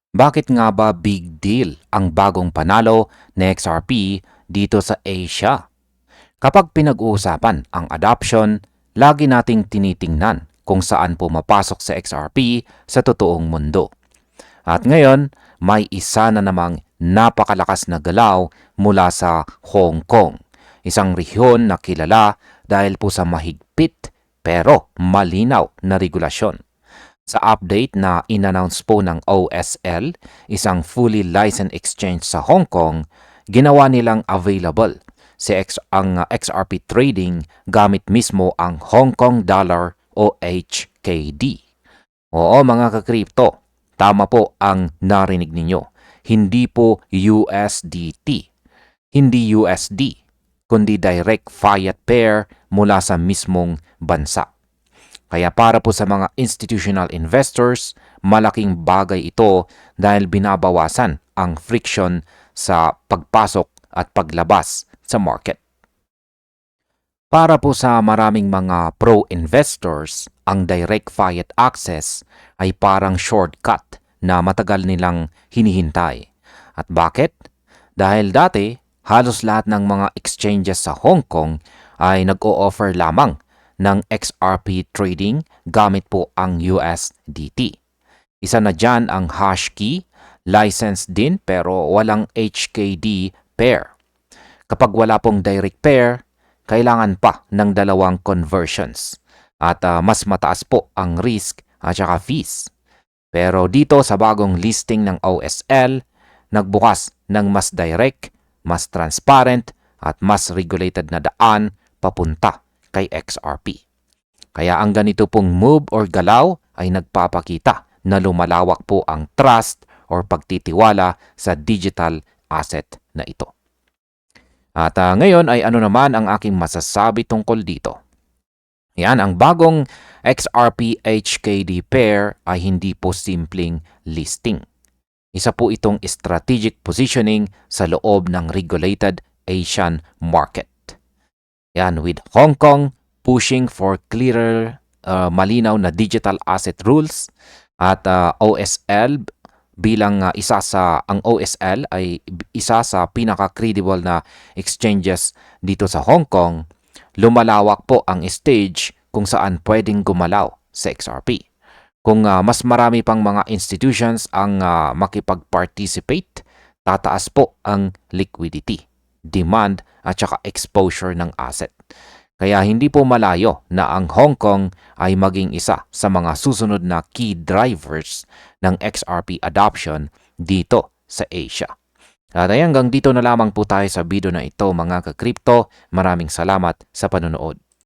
Bakit nga ba big deal ang bagong panalo na XRP dito sa Asia? Kapag pinag-uusapan ang adoption, lagi nating tinitingnan kung saan pumapasok sa XRP sa totoong mundo. At ngayon, may isa na namang napakalakas na galaw mula sa Hong Kong, isang rehiyon na kilala dahil po sa mahigpit pero malinaw na regulasyon. Sa update na inannounce po ng OSL, isang fully licensed exchange sa Hong Kong, ginawa nilang available ang XRP trading gamit mismo ang Hong Kong Dollar o HKD. Oo mga ka-crypto, tama po ang narinig ninyo. Hindi po USDT, hindi USD, kundi direct fiat pair mula sa mismong bansa. Kaya para po sa mga institutional investors, malaking bagay ito dahil binabawasan ang friction sa pagpasok at paglabas sa market. Para po sa maraming mga pro-investors, ang direct fiat access ay parang shortcut na matagal nilang hinihintay. At bakit? Dahil dati, halos lahat ng mga exchanges sa Hong Kong ay nag-o-offer lamang ng XRP trading gamit po ang USDT. Isa na dyan ang Hashkey, licensed din pero walang HKD pair. Kapag wala pong direct pair, kailangan pa ng dalawang conversions at mas mataas po ang risk at saka fees. Pero dito sa bagong listing ng OSL, nagbukas ng mas direct, mas transparent at mas regulated na daan papunta kay XRP. Kaya ang ganito pong move or galaw ay nagpapakita na lumalawak po ang trust or pagtitiwala sa digital asset na ito. At ngayon ay ano naman ang aking masasabi tungkol dito? Yan, ang bagong XRP HKD pair ay hindi po simpleng listing. Isa po itong strategic positioning sa loob ng regulated Asian market. Yan, with Hong Kong pushing for clearer, malinaw na digital asset rules at OSL bilang ang OSL ay isa sa pinaka-credible na exchanges dito sa Hong Kong, lumalawak po ang stage kung saan pwedeng gumalaw sa XRP. Kung mas marami pang mga institutions ang makipag-participate, tataas po ang liquidity, demand at saka exposure ng asset. Kaya hindi po malayo na ang Hong Kong ay maging isa sa mga susunod na key drivers ng XRP adoption dito sa Asia. At hanggang dito na lamang po tayo sa video na ito mga ka-crypto. Maraming salamat sa panonood.